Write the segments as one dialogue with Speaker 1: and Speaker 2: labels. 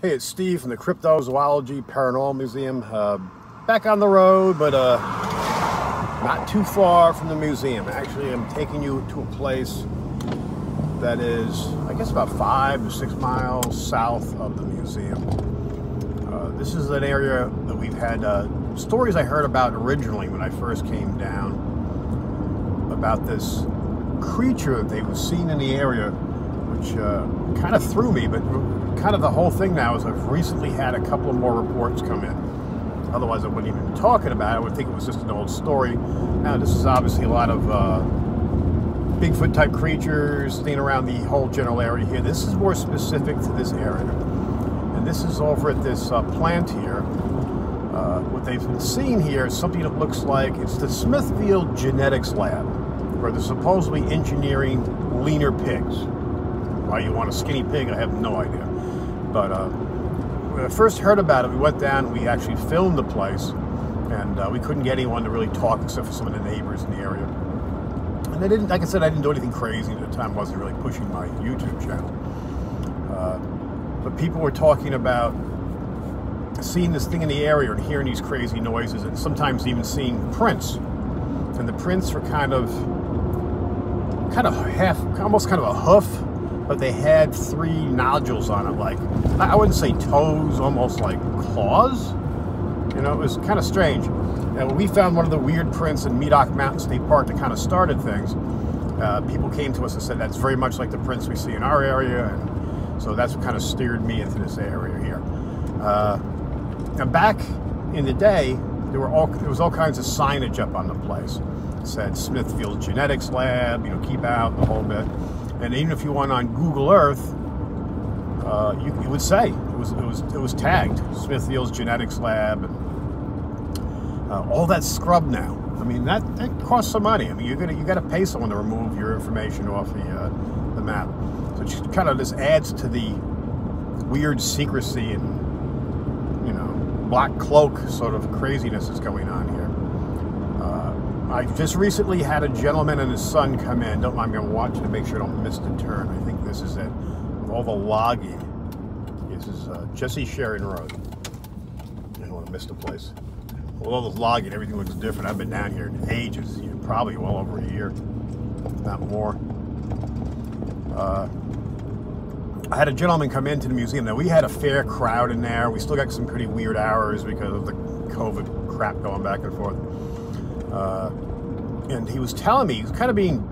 Speaker 1: Hey, it's Steve from the Cryptozoology Paranormal Museum. Back on the road, but not too far from the museum. Actually, I'm taking you to a place that is, I guess, about 5 to 6 miles south of the museum. This is an area that we've had stories I heard about originally when I first came down about this creature that they were seen in the area, which kind of threw me, but kind of the whole thing now is I've recently had a couple of more reports come in. Otherwise, I wouldn't even be talking about it. I would think it was just an old story. Now, this is obviously a lot of Bigfoot type creatures staying around the whole general area here. This is more specific to this area. And this is over at this plant here. What they've been seeing here is something that looks like it's the Smithfield Genetics Lab, where they're supposedly engineering leaner pigs. Why you want a skinny pig, I have no idea. But when I first heard about it, we went down and we actually filmed the place, and we couldn't get anyone to really talk except for some of the neighbors in the area. And I didn't, like I said, I didn't do anything crazy at the time. I wasn't really pushing my YouTube channel. But people were talking about seeing this thing in the area and hearing these crazy noises, and sometimes even seeing prints. And the prints were kind of half, almost kind of a hoof, but they had 3 nodules on it, like, I wouldn't say toes, almost like claws. You know, it was kind of strange. And we found one of the weird prints in Medoc Mountain State Park that kind of started things. People came to us and said that's very much like the prints we see in our area, and so that's what kind of steered me into this area here. Now, back in the day, there was all kinds of signage up on the place. It said Smithfield Genetics Lab, you know, keep out, the whole bit. And even if you went on Google Earth, it would say it was tagged Smithfield's Genetics Lab, and all that scrub now. I mean, that costs some money. I mean, you got to pay someone to remove your information off the map. So it just kind of this adds to the weird secrecy and, you know, black cloak sort of craziness that's going on here. I just recently had a gentleman and his son come in. Don't mind me, I'm watching to make sure I don't miss the turn. I think this is it. With all the logging. This is Jesse Sharon Road. I don't want to miss the place. With all the logging, everything looks different. I've been down here in ages, probably well over a year, if not more. I had a gentleman come into the museum. Now, we had a fair crowd in there. We still got some pretty weird hours because of the COVID crap going back and forth. And he was telling me, he was kind of being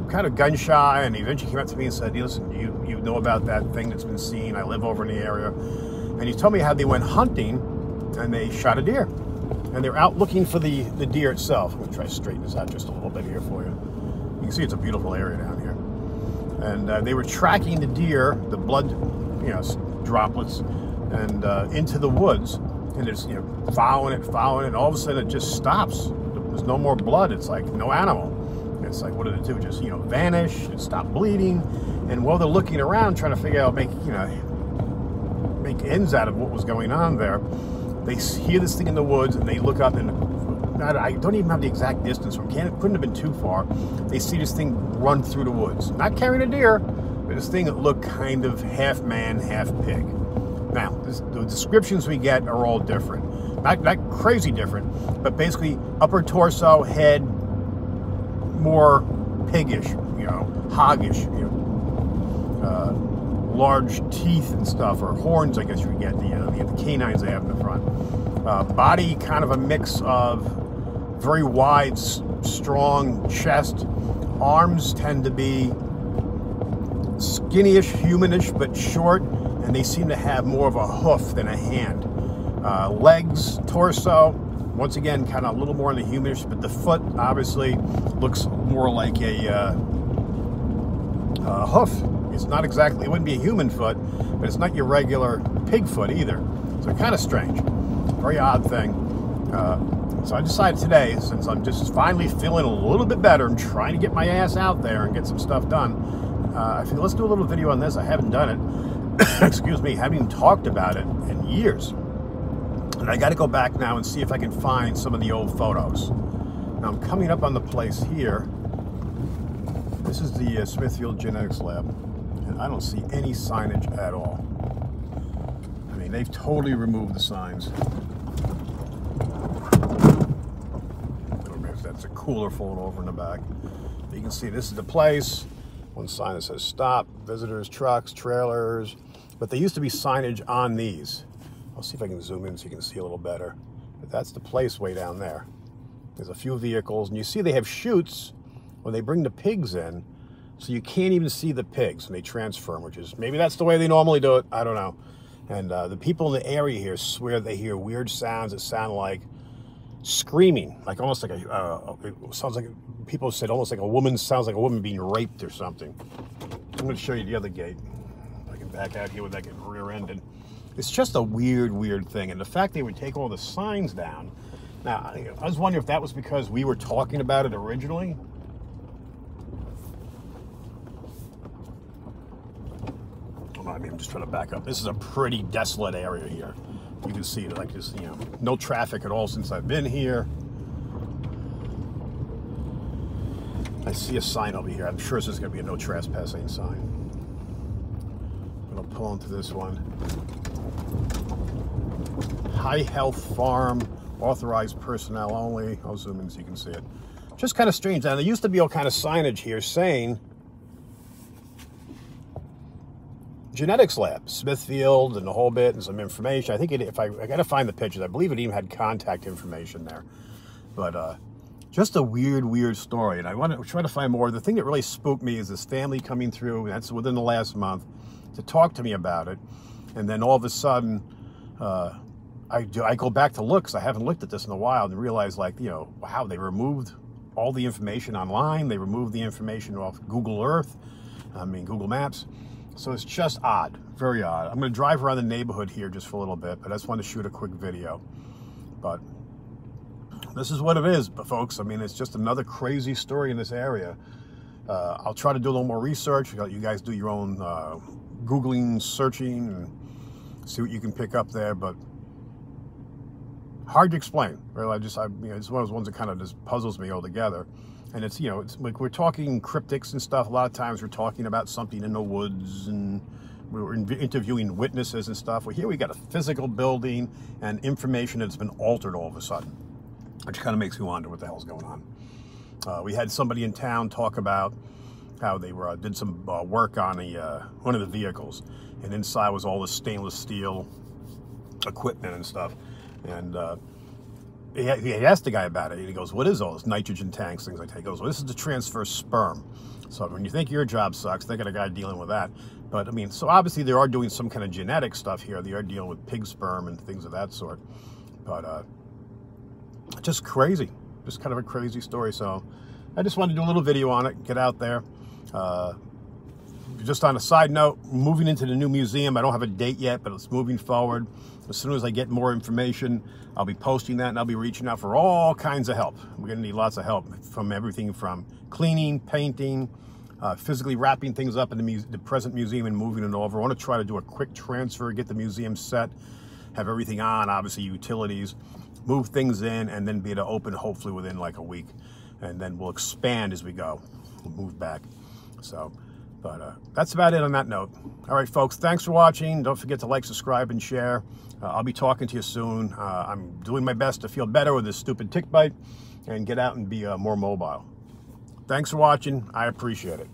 Speaker 1: kind of gun shy, and he eventually came up to me and said, listen, you know about that thing that's been seen? I live over in the area. And he told me how they went hunting and they shot a deer. And they're out looking for the deer itself. I'm going to try to straighten this out just a little bit here for you. You can see it's a beautiful area down here. And they were tracking the deer, the blood, you know, droplets, and into the woods. And it's, you know, following it, and all of a sudden it just stops. There's no more blood. It's like no animal. It's like, what did it do? Just, you know, vanish and stop bleeding. And while they're looking around trying to figure out, make ends out of what was going on there, they hear this thing in the woods and they look up, and I don't even have the exact distance from, couldn't have been too far. They see this thing run through the woods, not carrying a deer, but this thing that looked kind of half man, half pig. Now, the descriptions we get are all different. Not crazy different, but basically upper torso, head, more piggish, you know, hoggish, you know, large teeth and stuff, or horns, I guess you would get, the canines they have in the front. Body, kind of a mix of very wide, strong chest. Arms tend to be skinny-ish, humanish, but short, and they seem to have more of a hoof than a hand. Legs, torso, once again, kind of a little more in the humanish, but the foot obviously looks more like a hoof. It's not exactly, it wouldn't be a human foot, but it's not your regular pig foot either. So kind of strange, very odd thing. So I decided today, since I'm just finally feeling a little bit better, I'm trying to get my ass out there and get some stuff done. I figured let's do a little video on this. I haven't done it. Excuse me, haven't even talked about it in years. And I got to go back now and see if I can find some of the old photos. Now I'm coming up on the place here. This is the Smithfield Genetics Lab, and I don't see any signage at all. mean, they've totally removed the signs. That's a cooler falling over in the back. You can see this is the place. One sign that says stop, visitors, trucks, trailers. But there used to be signage on these. I'll see if I can zoom in so you can see a little better. But that's the place way down there. There's a few vehicles, and you see they have chutes when they bring the pigs in, so you can't even see the pigs when they transfer them, which is, maybe that's the way they normally do it, I don't know. And the people in the area here swear they hear weird sounds that sound like screaming, like almost like it sounds like, people said almost like a woman, sounds like a woman being raped or something. I'm going to show you the other gate. I can back out here without getting rear-ended. It's just a weird thing. And the fact they would take all the signs down. Now, I was wondering if that was because we were talking about it originally. I mean, I'm just trying to back up. This is a pretty desolate area here. You can see it like this, you know, no traffic at all since I've been here. I see a sign over here. I'm sure this is going to be a no trespassing sign. I'm going to pull into this one. High Health Farm, authorized personnel only. I'll zoom in so you can see it. Just kind of strange. Now, there used to be all kind of signage here saying genetics lab, Smithfield, and the whole bit, and some information. I think it, I got to find the pictures. I believe it even had contact information there. But just a weird story. And I want to try to find more. The thing that really spooked me is this family coming through. That's within the last month to talk to me about it. And then all of a sudden, I go back to look, because I haven't looked at this in a while, and realize, like, you know, wow, they removed all the information online. They removed the information off Google Earth. I mean, Google Maps. So it's just odd, very odd. I'm going to drive around the neighborhood here just for a little bit, but I just want to shoot a quick video. But this is what it is, folks. I mean, it's just another crazy story in this area. I'll try to do a little more research. You guys do your own Googling, searching, and see what you can pick up there. But hard to explain. Really, you know, it's one of those ones that kind of just puzzles me altogether. And it's, you know, it's like we're talking cryptics and stuff. A lot of times we're talking about something in the woods, and we're interviewing witnesses and stuff. Well, here we got a physical building and information that's been altered all of a sudden, which kind of makes me wonder what the hell's going on. We had somebody in town talk about how they did some work on one of the vehicles, and inside was all this stainless steel equipment and stuff. And he asked the guy about it, and he goes, what is all this? Nitrogen tanks, things like that. He goes, well, this is to transfer sperm. So when you think your job sucks, they got a guy dealing with that. But I mean, so obviously they are doing some kind of genetic stuff here. They are dealing with pig sperm and things of that sort. But just crazy, just kind of a crazy story. So I just wanted to do a little video on it, get out there. Just on a side note, moving into the new museum. I don't have a date yet, but it's moving forward. As soon as I get more information, I'll be posting that, and I'll be reaching out for all kinds of help. We're going to need lots of help from everything from cleaning, painting, physically wrapping things up in the present museum and moving it over. I want to try to do a quick transfer, get the museum set, have everything on, obviously utilities, move things in, and then be able to open hopefully within like a week. And then we'll expand as we go. We'll move back. So, but that's about it on that note. All right, folks, thanks for watching. Don't forget to like, subscribe, and share. I'll be talking to you soon. I'm doing my best to feel better with this stupid tick bite and get out and be more mobile. Thanks for watching. I appreciate it.